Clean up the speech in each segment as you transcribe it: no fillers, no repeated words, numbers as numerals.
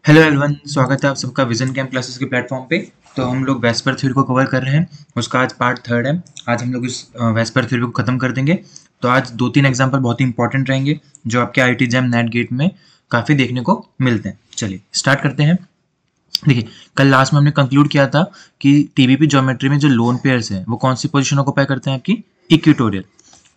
Hello everyone, स्वागत है आप सबका विजन कैम्प क्लासेस के प्लेटफॉर्म पे। तो हम लोग वेस्पर थ्योरी को कवर कर रहे हैं, उसका आज पार्ट 3 है। आज हम लोग इस वेस्पर थ्योरी को ख़त्म कर देंगे। तो आज 2-3 एग्जाम्पल बहुत ही इंपॉर्टेंट रहेंगे जो आपके आईआईटी जैम नेट गेट में काफ़ी देखने को मिलते हैं। चलिए स्टार्ट करते हैं। देखिए, कल लास्ट में हमने कंक्लूड किया था कि टीबीपी ज्योमेट्री में जो लोन पेयर्स हैं वो कौन सी पोजीशन ऑक्यूपाई करते हैं, आपकी इक्वेटोरियल।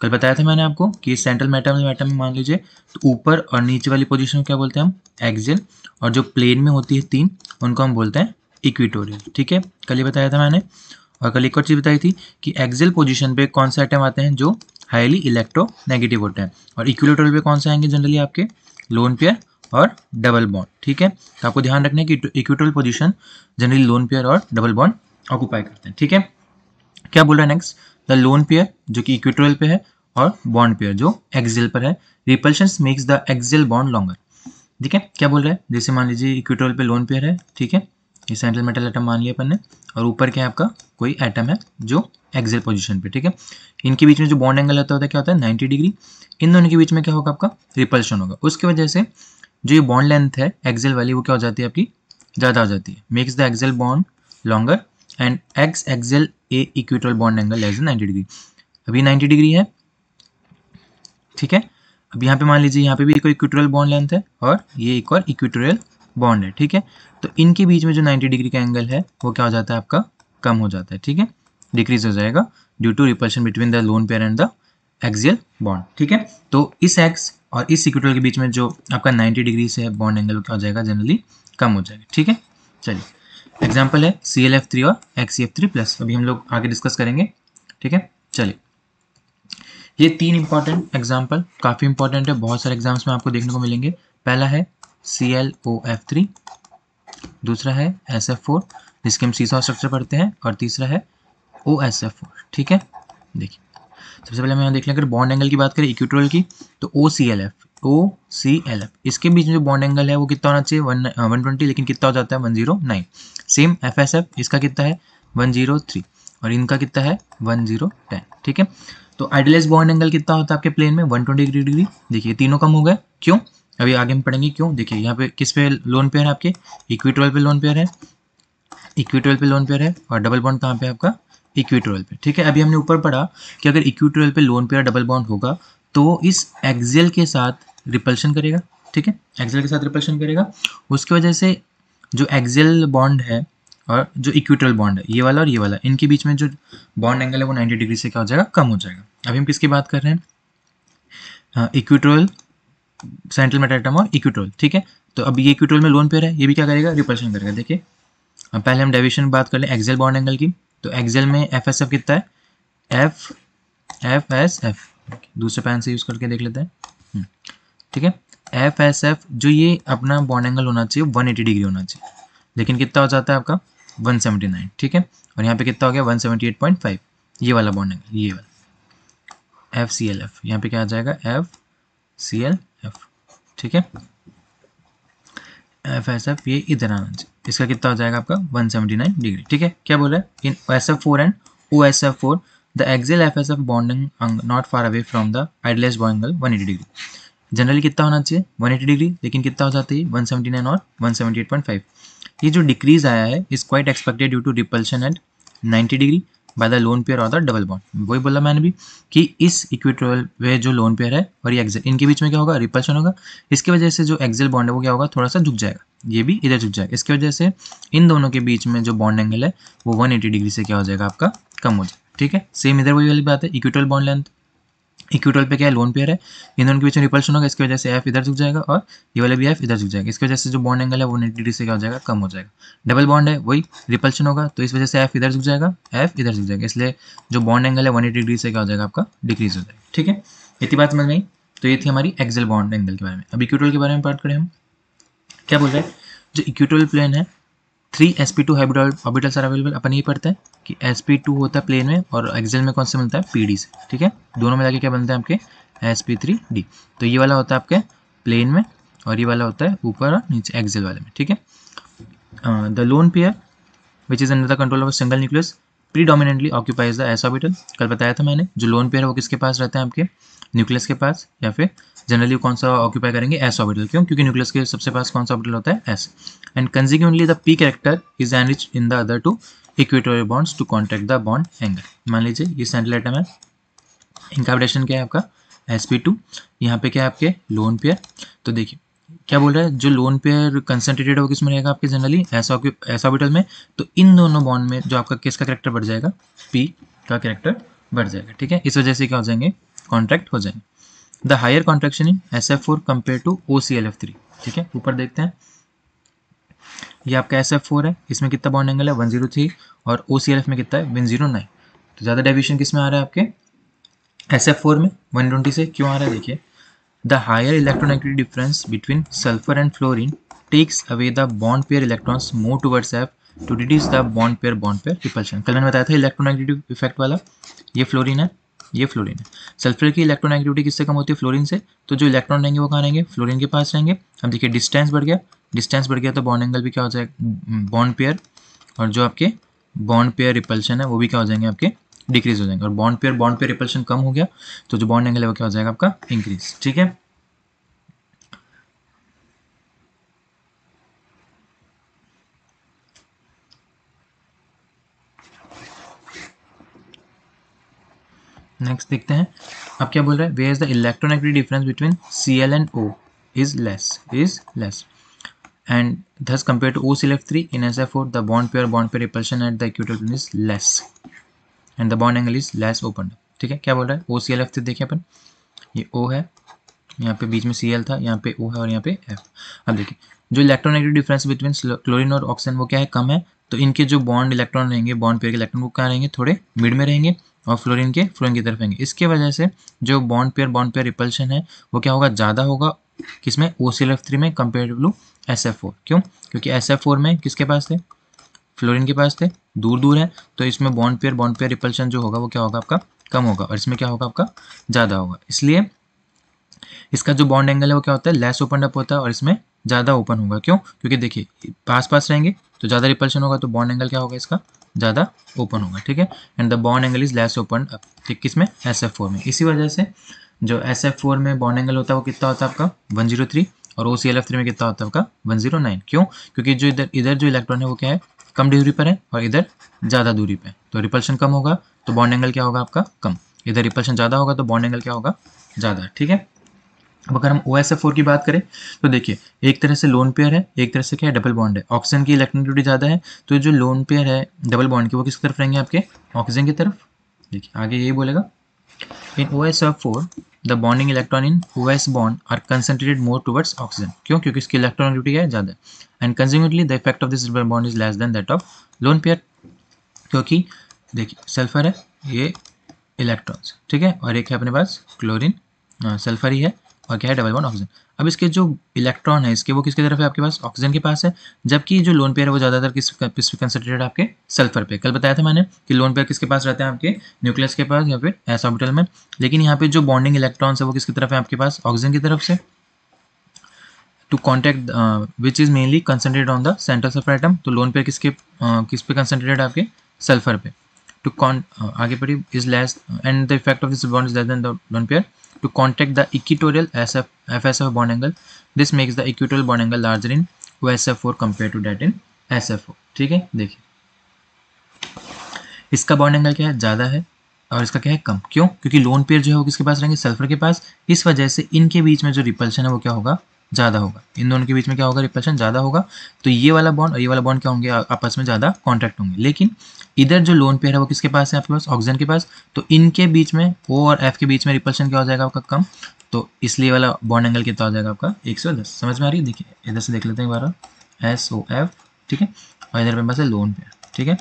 कल बताया था मैंने आपको कि सेंट्रल मैटर में मान लीजिए तो ऊपर और नीचे वाली पोजीशन को क्या बोलते हैं हम, एक्सियल, और जो प्लेन में होती है तीन, उनको हम बोलते हैं इक्वेटोरियल। ठीक है, कल ये बताया था मैंने। और कल एक और चीज़ बताई थी कि एक्सियल पोजीशन पे कौन से एटम आते हैं जो हाईली इलेक्ट्रोनेगेटिव होते हैं, और इक्वेटोरियल पे कौन से आएंगे जनरली, आपके लोन पेयर और डबल बॉन्ड। ठीक है, तो आपको ध्यान रखना है कि equatorial position generally loan pair और डबल बॉन्ड ऑक्यूपाई करते हैं। ठीक है, क्या बोल रहा है नेक्स्ट, द लोन पेयर जो कि इक्वेटोरियल पे है और बॉन्ड पेयर जो एक्सियल पर है, repulsion makes the axial bond longer. ठीक है, क्या बोल रहा है, जैसे मान लीजिए इक्वेटोरियल पे लोन पेयर है, ठीक है, ये सेंट्रल मेटल एटम मान लिया अपन ने, और ऊपर क्या है आपका कोई एटम है जो एक्सियल पोजीशन पे। ठीक है, इनके बीच में जो बॉन्ड एंगल होता है क्या होता है, 90 डिग्री। इन दोनों के बीच में क्या होगा, आपका रिपल्शन होगा। उसकी वजह से जो ये बॉन्ड लेंथ है एक्सियल वाली, वो क्या हो जाती है, आपकी ज़्यादा हो जाती है, makes the axial bond longer and x axial A equatorial bond angle less than 90 degree. अभी 90 डिग्री है, ठीक है। अब यहाँ पे मान लीजिए यहाँ पे भी एक इक्वेटोरियल बॉन्ड लेंथ है और ये एक और इक्वेटोरियल बॉन्ड है। ठीक है, तो इनके बीच में जो 90 डिग्री का एंगल है वो क्या हो जाता है, आपका कम हो जाता है। ठीक है, डिक्रीज हो जाएगा due to repulsion between the lone pair and the axial bond. ठीक है, तो इस एक्स और इस इक्वेटोरियल के बीच में जो आपका 90 डिग्री से बॉन्ड एंगल क्या हो जाएगा, जनरली कम हो जाएगा। ठीक है, चलिए एग्जाम्पल है ClF3 और XCF3+, अभी हम लोग आगे डिस्कस करेंगे। ठीक है, चलिए ये तीन इंपॉर्टेंट एग्जाम्पल काफ़ी इंपॉर्टेंट है, बहुत सारे एग्जाम्स में आपको देखने को मिलेंगे। पहला है ClOF3, दूसरा है SF4 जिसके हम सीसॉ स्ट्रक्चर पढ़ते हैं, और तीसरा है OSF4। ठीक है, देखिए सबसे पहले हम यहाँ देख लें, अगर बॉन्ड एंगल की बात करें इक्वेटोरियल की, तो OClF इसके बीच में जो बॉन्ड एंगल है वो कितना होना चाहिए, 120, लेकिन कितना हो जाता है 109। सेम FSF इसका कितना है 103, और इनका कितना है 1010। ठीक है, तो आइडियलाइज बॉन्ड एंगल कितना होता है आपके प्लेन में 120 डिग्री। देखिए तीनों कम हो गए, क्यों, अभी आगे हम पढ़ेंगे क्यों। देखिए यहाँ पे किस पे लोन पेयर है, आपके इक्वेटोरियल पे लोन पेयर है, इक्वेटोरियल पे लोन पेयर है, और डबल बॉन्ड कहाँ पे आपका इक्वेटोरियल पे। ठीक है, अभी हमने ऊपर पढ़ा कि अगर इक्वेटोरियल पे लोन पेयर डबल बॉन्ड होगा तो इस एक्सियल के साथ रिपल्शन करेगा। ठीक है, एक्सियल के साथ रिपल्शन करेगा, उसकी वजह से जो एक्सियल बॉन्ड है और जो इक्वेटोरियल बॉन्ड है, ये वाला और ये वाला, इनके बीच में जो बॉन्ड एंगल है वो 90 डिग्री से क्या हो जाएगा, कम हो जाएगा। अभी हम किसकी बात कर रहे हैं, इक्वेटोरियल, सेंट्रल मेटल एटम और इक्वेटोरियल। ठीक है, तो अब ये इक्वेटोरियल में लोन पेयर है, ये भी क्या करेगा, रिपल्शन करेगा। देखिए अब पहले हम डेविएशन बात कर लें एक्सियल बॉन्ड एंगल की, तो एक्सियल में FSF कितना है, FSF, दूसरे पेन से यूज करके देख लेते हैं। ठीक है, FSF जो ये अपना बॉन्ड एंगल होना चाहिए 180 डिग्री होना चाहिए, लेकिन कितना हो जाता है आपका 179। ठीक है, और यहाँ पे कितना हो गया 178.5, ये वाला बॉन्ड एंगल, ये वाला FClF, यहाँ पे क्या आ जाएगा FClF। ठीक है, FSF ये इधर आना चाहिए, इसका कितना हो जाएगा आपका 179 डिग्री। ठीक है, क्या बोल रहा है, इन SF4 and OSF4 the axial FSF bonding not far away from the idealised bond angle 180 degree. Generally कितना होना चाहिए 180 डिग्री, लेकिन कितना हो जाती है 179 और 178.5। ये जो डिक्रीज आया है is quite expected due to repulsion at 90 degree by the lone pair और द डबल बॉन्ड। वही बोला मैंने भी कि इस इक्वेटोरियल वे जो लोन पेयर है और ये एक्सियल, इनके बीच में क्या होगा, रिपल्शन होगा। इसकी वजह से जो एक्सियल बॉन्ड है वो क्या होगा, थोड़ा सा झुक जाएगा, ये भी इधर झुक जाएगा। इसकी वजह से इन दोनों के बीच में जो बॉन्ड एंगल है वो 180 डिग्री से क्या हो जाएगा, आपका कम हो जाएगा। ठीक है, सेम इधर वही वाली बात है, इक्वेटोरियल बॉन्ड लेंथ, इक्वेटोरियल पे क्या है लोन पेयर है, इन दोनों के बीच में रिपल्शन होगा, इसकी वजह से F इधर झुक जाएगा और ये वाला भी F इधर झुक जाएगा। इसकी वजह से जो बॉन्ड एंगल है वो 90 डिग्री से क्या हो जाएगा, कम हो जाएगा। डबल बॉन्ड है, वही रिपल्शन होगा, तो इस वजह से F इधर झुक जाएगा, F इधर झुक जाएगा, इसलिए जो बॉन्ड एंगल है 180 डिग्री से क्या हो जाएगा, आपका डिक्रीज हो जाएगा। ठीक है, इतनी बात समझ में आई। तो ये थी हमारी एक्सियल बॉन्ड एंगल के बारे में। अब इक्वेटोरियल के बारे में बात करें हम, क्या बोल रहे हैं, जो इक्वेटोरियल प्लेन है 3 sp2 hybrid orbitals are available. अपन ये पढ़ते हैं कि sp2 होता है प्लेन में और एक्सियल में कौन से मिलता है, pd से। ठीक है, दोनों में जाके क्या बनते हैं आपके sp3d। तो ये वाला होता है आपके प्लेन में और ये वाला होता है ऊपर और नीचे एक्सियल वाले में। ठीक है, the lone pair which is under the control of single nucleus predominantly occupies the s orbital. कल बताया था मैंने, जो लोन पेयर है वो किसके पास रहता है, आपके न्यूक्लियस के पास या फिर जनरली कौन सा ऑक्यूपाई करेंगे, एस ऑर्बिटल। क्यों? क्योंकि न्यूक्लियस के सबसे पास कौन सा ऑर्बिटल होता है, S. And consequently the P character is enriched in the other two equatorial bonds to contract the bond angle. मान लीजिए ये सेंट्रल एटम है, इनका हाइब्रिडेशन क्या है आपका sp2, यहाँ पे क्या है आपके लोन पेयर। तो देखिए क्या बोल रहा है, जो लोन पेयर कंसंट्रेटेड होगा किसमें रहेगा आपके, जनरली एस ऑर्बिटल में। तो इन दोनों बॉन्ड में जो आपका किसका कैरेक्टर बढ़ जाएगा, p का कैरेक्टर बढ़ जाएगा, ठीक है। इस वजह से क्या हो जाएंगे, कॉन्ट्रैक्ट हो जाएंगे। The higher contraction in SF4 compare to OClF3, ठीक है। ऊपर देखते हैं, ये आपका SF4 है, इसमें कितना बॉन्ड एंगल है 103, और OClF में कितना है 109। तो ज़्यादा डेविएशन किस में आ रहा है आपके SF4 में 120 से। क्यों आ रहा है देखिए, the higher electronegative difference between sulphur and fluorine takes away the bond pair electrons move towards F to reduce the bond pair repulsion. कल मैंने बताया था इलेक्ट्रोनेगेटिव इफेक्ट वाला, ये फ्लोरीन है, ये फ्लोरीन है। सल्फर की इलेक्ट्रोनेगेटिविटी किससे कम होती है, फ्लोरीन से। तो जो इलेक्ट्रॉन रहेंगे वो कहाँ रहेंगे, फ्लोरीन के पास रहेंगे। अब देखिए डिस्टेंस बढ़ गया, डिस्टेंस बढ़ गया तो बॉन्ड एंगल भी क्या हो जाएगा, बॉन्ड पेयर और जो आपके बॉन्ड पेयर रिपल्शन है वो भी क्या हो जाएंगे आपके, डिक्रीज हो जाएंगे। और बॉन्ड पेयर रिपल्शन कम हो गया तो जो बॉन्ड एंगल है वो क्या हो जाएगा आपका, इंक्रीज, ठीक है। नेक्स्ट देखते हैं, अब क्या बोल रहा है, where is the electronegative difference between Cl and O is less and thus compared to OClF3 in SF4 the bond pair repulsion at the equatorial plane is less and the bond angle is less opened up, ठीक है। क्या बोल रहा है, OClF3 देखिए अपन, ये O है, यहाँ पे बीच में Cl था, यहाँ पे O है और यहाँ पे F। अब देखिए जो इलेक्ट्रोनेगेटिव डिफरेंस बिटवीन क्लोरीन और ऑक्सीजन वो क्या है, कम है। तो इनके जो बॉन्ड इलेक्ट्रॉन रहेंगे, बॉन्ड पेयर के इलेक्ट्रॉन वो क्या रहेंगे, थोड़े मिड में रहेंगे और फ्लोरीन की तरफ रहेंगे। इसके वजह से जो बॉन्ड पेयर रिपल्शन है वो क्या होगा, ज़्यादा होगा किसमें, OClF3 में कंपेयर टू SF4। क्यों? क्योंकि SF4 में किसके पास थे, फ्लोरीन के पास थे, दूर दूर है, तो इसमें बॉन्ड पेयर रिपल्शन जो होगा वो क्या होगा आपका, कम होगा, और इसमें क्या होगा आपका, ज़्यादा होगा। इसलिए इसका जो बॉन्ड एंगल है वो क्या होता है, लेस ओपन अप होता है और इसमें ज़्यादा ओपन होगा। क्यों? क्योंकि देखिए पास पास रहेंगे तो ज़्यादा रिपल्शन होगा, तो बॉन्ड एंगल क्या होगा इसका, ज़्यादा ओपन होगा, ठीक है। And the bond angle is less open up, ठीक, किसमें, SF4 में। इसी वजह से जो SF4 में बॉन्ड एंगल होता है वो कितना होता है आपका 103, और OClF3 में कितना होता है आपका 109। क्यों? क्योंकि जो इधर जो इलेक्ट्रॉन है वो क्या है, कम दूरी पर है और इधर ज़्यादा दूरी पर है, तो रिपल्शन कम होगा तो बॉन्ड एंगल क्या होगा आपका, कम। इधर रिपल्शन ज़्यादा होगा तो बॉन्ड एंगल क्या होगा, ज़्यादा, ठीक है। अब अगर हम OSF4 की बात करें तो देखिए एक तरह से लोन पेयर है, एक तरह से क्या है, डबल बॉन्ड है। ऑक्सीजन की इलेक्ट्रोनेगेटिविटी ज़्यादा है, तो जो लोन पेयर है डबल बॉन्ड की वो किस तरफ रहेंगे आपके, ऑक्सीजन की तरफ। देखिए आगे यही बोलेगा, in OSF4 the bonding electron in OS bond are concentrated more towards oxygen. क्यों? क्योंकि इसकी इलेक्ट्रोनेगेटिविटी क्या है, ज़्यादा है। And consequently the effect of this double bond is less than that of lone pair. क्योंकि देखिए सल्फर है, ये इलेक्ट्रॉन्स, ठीक है, और एक है अपने पास क्लोरीन, सल्फर ही है, और क्या है, डबल बॉन्ड ऑक्सीजन। अब इसके जो इलेक्ट्रॉन है इसके वो किसकी तरफ है आपके पास, ऑक्सीजन के पास है, जबकि जो लोन पेयर है वो ज़्यादातर किस पे कंसंट्रेटेड है आपके, सल्फर पे। कल बताया था मैंने कि लोन पेयर किसके पास रहते हैं आपके, न्यूक्लियस के पास या फिर एस ऑर्बिटल में। लेकिन यहाँ पे जो बॉन्डिंग इलेक्ट्रॉन्स है वो किसकी तरफ है आपके पास, ऑक्सीजन की तरफ से। To contact which is mainly concentrated on the central sulphur atom. तो लोन पेयर किस पे कंसंट्रेटेड है आपके, सल्फर पे। टू आगे पढ़िए, is less and the effect of this bond is less then the lone pair to contact the equatorial FSF bond angle. This makes the equatorial bond angle larger in OSF4 compared to that in SF4, ठीक है। देखिए इसका bond angle क्या है, ज़्यादा है, और इसका क्या है, कम। क्यों? क्योंकि लोन पेयर जो है वो किसके पास रहेंगे, सल्फर के पास। इस वजह से इनके बीच में जो रिपल्शन है वो क्या होगा, ज़्यादा होगा। इन दोनों के बीच में क्या होगा, रिपल्शन ज़्यादा होगा। तो ये वाला बॉन्ड और ये वाला बॉन्ड क्या होंगे, आपस में ज़्यादा कॉन्टैक्ट होंगे। लेकिन इधर जो लोन पेयर है वो किसके पास है आपके पास, ऑक्सीजन के पास। तो इनके बीच में O और F के बीच में रिपल्शन क्या हो जाएगा आपका, कम। तो इसलिए वाला बॉन्ड एंगल कितना हो जाएगा आपका 110। समझ में आ रही है? देखिए इधर से देख लेते हैं एक बार, SOF, ठीक है, और इधर पे पास है लोन पेयर, ठीक है।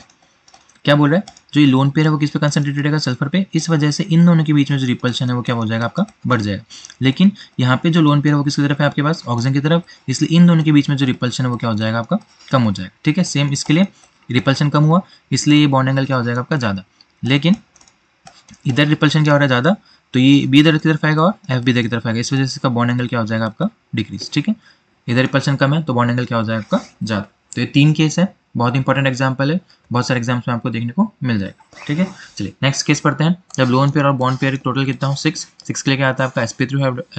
क्या बोल रहा है, जो ये लोन पेयर है वो किस पे कंसंट्रेटेड है, सल्फर पे। इस वजह से इन दोनों के बीच में जो रिपल्शन है वो क्या हो जाएगा आपका, बढ़ जाएगा। लेकिन यहाँ पे जो लोन पेयर है वो किसकी तरफ है आपके पास, ऑक्सीजन की तरफ, इसलिए इन दोनों के बीच में जो रिपल्शन है वो क्या हो जाएगा आपका, कम हो जाएगा, ठीक है। सेम इसके लिए रिपल्शन कम हुआ, इसलिए ये बॉन्ड एंगल क्या हो जाएगा आपका, ज़्यादा। लेकिन इधर रिपल्शन क्या हो रहा है, ज़्यादा, तो ये बी इधर की तरफ आएगा और F भी इधर की तरफ आएगा। इस वजह से इसका बॉन्ड एंगल क्या हो जाएगा आपका, डिक्रीज, ठीक है। इधर रिपल्शन कम है तो बॉन्ड एंगल क्या हो जाएगा आपका, ज़्यादा। तो ये 3 केस है, बहुत इंपॉर्टेंट एग्जाम्पल है, बहुत सारे एग्जाम्स में आपको देखने को मिल जाएगा। ठीक है, चलिए नेक्स्ट केस पढ़ते हैं। जब लोन पेयर और बॉन्ड पेयर टोटल कितना हो 6 के लिए क्या आता है आपका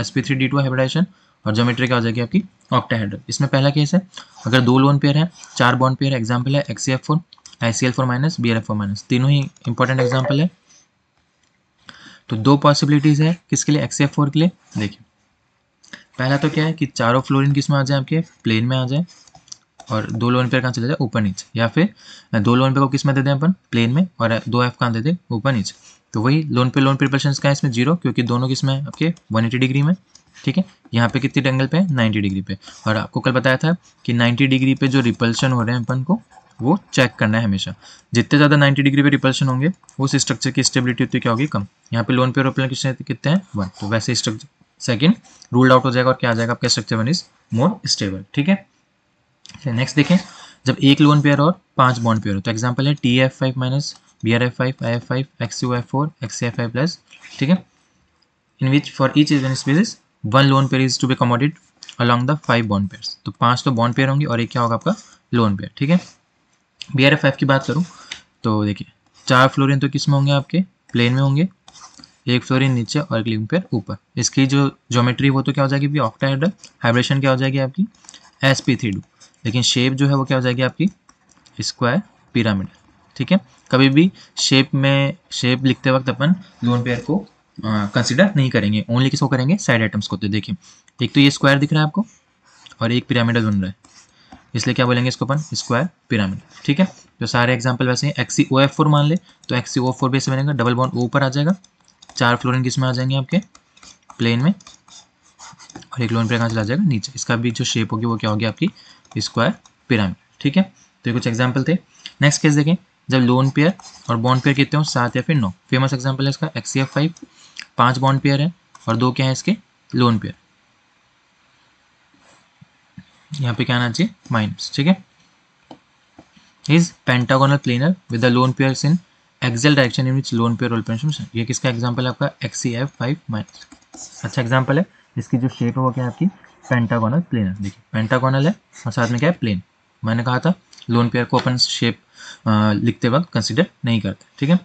sp3d2 हाइब्रिडाइजेशन और ज्योमेट्री क्या हो जाएगी आपकी ऑक्टाहेड्रल। इसमें पहला केस है, अगर 2 लोन पेयर है 4 बॉन्ड पेयर, एग्जाम्पल है XCF4 ICL4 minus BRF4 minus, तीनों ही इंपॉर्टेंट एग्जाम्पल है। तो 2 पॉसिबिलिटीज है किसके लिए, XCF4 के लिए। देखिए पहला तो क्या है कि चारों फ्लोरीन किस में आ जाए आपके प्लेन में आ जाए और 2 लोन पेयर कहाँ चले जाए ऊपर नीचे, या फिर 2 लोन पेयर को किस में दे दें अपन प्लेन में और 2 F कहाँ दे दें ऊपर नीचे। तो वही लोन पे लोन रिपल्शन का है इसमें 0, क्योंकि दोनों किस में है आपके 180 डिग्री में। ठीक है, यहाँ पे कितनी एंगल पे है 90 डिग्री पे, और आपको कल बताया था कि 90 डिग्री पे जो रिपल्शन हो रहे हैं अपन को वो चेक करना है हमेशा। जितने ज़्यादा 90 डिग्री पे रिपल्शन होंगे उस स्ट्रक्चर की स्टेबिलिटी उतनी क्या होगी कम। यहाँ पे लोन पेयर और कितने हैं 1, तो वैसे स्ट्रक्चर सेकंड रूल्ड आउट हो जाएगा और क्या आ जाएगा आपका स्ट्रक्चर 1 इज मोर स्टेबल। ठीक है, नेक्स्ट देखें, जब एक लोन पेयर और 5 बॉन्ड पेयर हो, तो एग्जांपल है TF5 minus BRF5 IF5 XCOF4 XCF5 प्लस। ठीक है, in which for each even species 1 lone pair is to be accommodated along the 5 bond pairs. तो 5 तो बॉन्ड पेयर होंगे और एक क्या होगा आपका लोन पेयर। ठीक है, BRF5 की बात करूँ तो देखिए 4 फ्लोरीन तो किस में होंगे आपके प्लेन में होंगे, एक फ्लोरीन नीचे और एक लोन पेयर ऊपर। इसकी जो ज्योमेट्री वो तो क्या हो जाएगी ऑक्टाहेड्रल, हाइब्रिडेशन क्या हो जाएगी आपकी sp3d, लेकिन शेप जो है वो क्या हो जाएगी आपकी स्क्वायर पिरामिड। ठीक है, कभी भी शेप लिखते वक्त अपन लोन पेयर को कंसिडर नहीं करेंगे, ओनली किसको करेंगे साइड आइटम्स को। तो देखिए एक तो ये स्क्वायर दिख रहा है आपको और एक पिरामिडल बन रहा है, इसलिए क्या बोलेंगे इसको अपन स्क्वायर पिरामिड। ठीक है, तो सारे एग्जांपल वैसे हैं। XCOF4 मान ले तो XCO4 भी ऐसे बनेगा, डबल बॉन्ड ऊपर आ जाएगा, 4 फ्लोरीन किस में आ जाएंगे आपके प्लेन में और एक लोन पेयर कहाँ चला जाएगा नीचे। इसका भी जो शेप होगी वो क्या होगी आपकी स्क्वायर पिरामिड। ठीक है, तो ये कुछ एग्जाम्पल थे। नेक्स्ट केस देखें, जब लोन पेयर और बॉन्ड पेयर कितने हो 7 या फिर 9। फेमस एग्जाम्पल है इसका XCF5, 5 बॉन्ड पेयर है और 2 क्या है इसके लोन पेयर, यहाँ पे क्या आना चाहिए माइनस। ठीक है, is pentagonal planar with the lone pairs in axial direction in which lone pair rotation. ये किसका एग्जाम्पल है आपका XCF5 माइनस। अच्छा एग्जाम्पल है, इसकी जो शेप है वो क्या है आपकी पेंटागोनल प्लेनर। देखिए पेंटागोनल है और साथ में क्या है प्लेन। मैंने कहा था लोन पेयर को अपन शेप लिखते वक्त कंसिडर नहीं करते। ठीक है,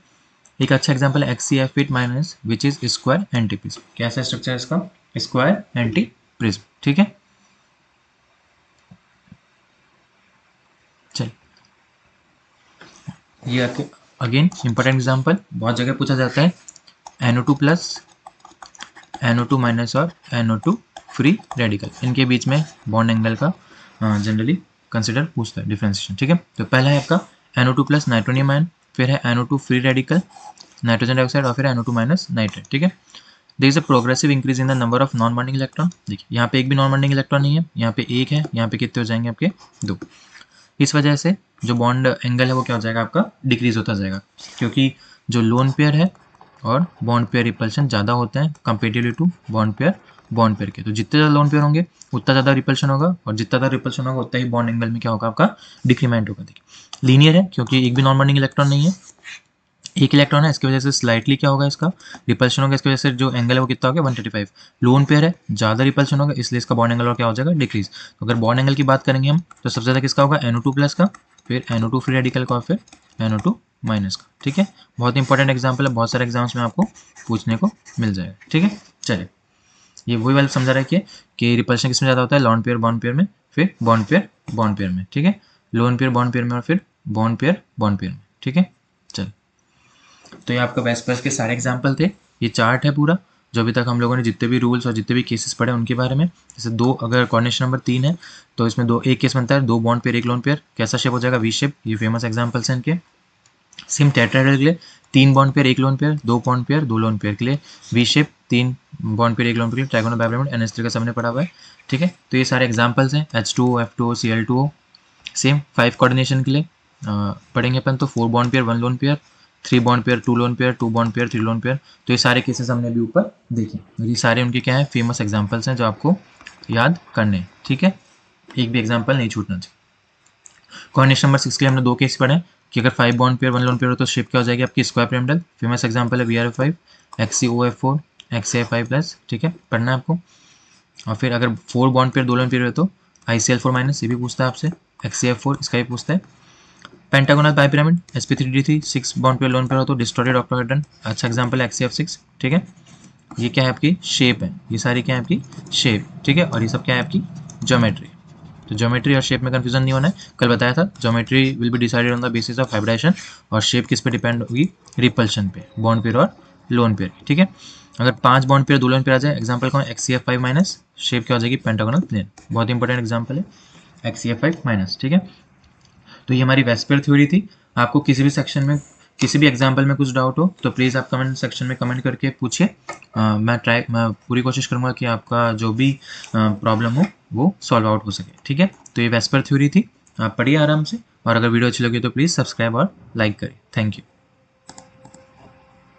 एक अच्छा एग्जाम्पल है XCF8 minus which is square anti prism. कैसा स्ट्रक्चर है इसका स्क्वायर एंटी प्रिज्म। ठीक है, चलिए ये अगेन इंपॉर्टेंट एग्जाम्पल बहुत जगह पूछा जाता है, NO2 प्लस NO2 माइनस और NO2 फ्री रेडिकल, इनके बीच में बॉन्ड एंगल का जनरली कंसिडर पूछता है डिफ्रेंसिएशन। ठीक है, तो पहला है आपका NO2 प्लस नाइट्रोनियम आयन, फिर है NO2 free radical nitrogen dioxide और फिर NO2 माइनस नाइट्रेट। ठीक है, there is a progressive increase in the number of non bonding electron. देखिए यहाँ पे एक भी नॉन बॉन्डिंग इलेक्ट्रॉन नहीं है, यहाँ पे एक है, यहाँ पे कितने हो जाएंगे आपके 2। इस वजह से जो बॉन्ड एंगल है वो क्या हो जाएगा आपका डिक्रीज होता जाएगा, क्योंकि जो लोन पेयर है और बॉन्ड पेयर रिपल्शन ज़्यादा होते हैं कंपेरेटिवली टू बॉन्ड पेयर के। तो जितने ज़्यादा लोन पेयर होंगे उतना ज़्यादा रिपल्शन होगा और जितना ज़्यादा रिपल्शन होगा उतना ही बॉन्ड एंगल में क्या होगा आपका डिक्रीमेंट होगा। देखिए लीनियर है क्योंकि एक भी नॉन बॉन्डिंग इलेक्ट्रॉन नहीं है, एक इलेक्ट्रॉन है, इसकी वजह से स्लाइटली क्या होगा इसका रिपल्शन होगा, इसकी वजह से जो एंगल है वो कितना होगा 135। लोन पेयर है ज़्यादा रिपल्शन होगा इसलिए इसका बॉन्ड एंगल और क्या हो जाएगा डिक्रीज। तो अगर बॉन्ड एंगल की बात करेंगे हम तो सबसे ज़्यादा किसका होगा NO2 प्लस का, फिर NO2 फ्री रेडिकल का और फिर NO2 माइनस का। ठीक है, बहुत इंपॉर्टेंट एग्जाम्पल है, बहुत सारे एग्जाम्स में आपको पूछने को मिल जाएगा। ठीक है, चलिए ये वही वाला समझा रहा है कि रिपल्शन किसमें ज़्यादा होता है लोन पेयर बॉन्ड पेयर में, फिर बॉन्ड पेयर में। ठीक है, लोन पेयर बॉन्ड पेयर में और फिर बॉन्ड पेयर में। ठीक है, चलिए तो ये आपका वेस्पर्स के सारे एग्जाम्पल थे। ये चार्ट है पूरा जो अभी तक हम लोगों ने जितने भी रूल्स और जितने भी केसेस पढ़े उनके बारे में। जैसे 2 अगर कोऑर्डिनेशन नंबर 3 है तो इसमें एक केस बनता है 2 बॉन्ड पेयर 1 लोन पेयर, कैसा शेप हो जाएगा वी शेप। ये फेमस एग्जाम्पल्स हैं इनके। सेम टेट्राहेड्रल के लिए 3 bond pair 1 lone pair, 2 bond pair 2 lone pair के लिए V shape, 3 bond pair 1 lone pair, trigonal bipyramid NH3 का सबने पढ़ा हुआ है। ठीक है, तो ये सारे एग्जाम्पल्स हैं H2O F2O Cl2O। Same 5 coordination के लिए पढ़ेंगे अपन तो 4 bond pair 1 lone pair, 3 bond pair 2 lone pair, 2 bond pair 3 lone pair. तो ये सारे केसेस हमने अभी ऊपर देखे, ये सारे उनके क्या है फेमस एग्जाम्पल्स हैं जो आपको याद करने हैं। ठीक है, एक भी एग्जाम्पल नहीं छूटना चाहिए। कोऑर्डिनेशन नंबर 6 के लिए हमने 2 केस पढ़े कि अगर 5 बॉन्ड पेयर 1 लोन पेयर हो तो शेप क्या हो जाएगी आपकी स्क्वायर पिरामिडल। फेमस एग्जाम्पल है BRF5 XCOF4 XCF5 प्लस। ठीक है, पढ़ना है आपको। और फिर अगर 4 बॉन्ड पेयर 2 लोन पेयर हो तो ICL4 माइनस, ये भी पूछता है आपसे। XCF4 इसका भी पूछता है। Pentagonal bipyramid sp3d3 6 bond pair lone pair हो तो डिस्टॉर्टेड ऑक्टाहेड्रन, अच्छा एग्जांपल है XCF6, ठीक है। ये क्या है आपकी शेप है, ये सारी क्या है आपकी शेप, ठीक है, और ये सब क्या है आपकी ज्योमेट्री। तो ज्योमेट्री और शेप में कंफ्यूजन नहीं होना है, कल बताया था geometry will be decided on the basis of hybridisation और शेप किस पे डिपेंड होगी, रिपल्शन पे, बॉन्ड पेयर और लोन पेयर, ठीक है। अगर 5 बॉन्ड पेयर 2 लोन पेयर आ जाए, एग्जांपल कौन, XCF5 माइनस, शेप क्या हो जाएगी पेंटागोनल प्लेन, बहुत इंपॉर्टेंट एग्जांपल है XCF5 माइनस, ठीक है। तो ये हमारी वेस्पर थ्योरी थी। आपको किसी भी सेक्शन में किसी भी एग्जाम्पल में कुछ डाउट हो तो प्लीज़ आप कमेंट सेक्शन में कमेंट करके पूछिए। मैं पूरी कोशिश करूँगा कि आपका जो भी प्रॉब्लम हो वो सॉल्व आउट हो सके, ठीक है। तो ये वेस्पर थ्योरी थी, आप पढ़िए आराम से, और अगर वीडियो अच्छी लगी तो प्लीज़ सब्सक्राइब और लाइक करिए। Thank you.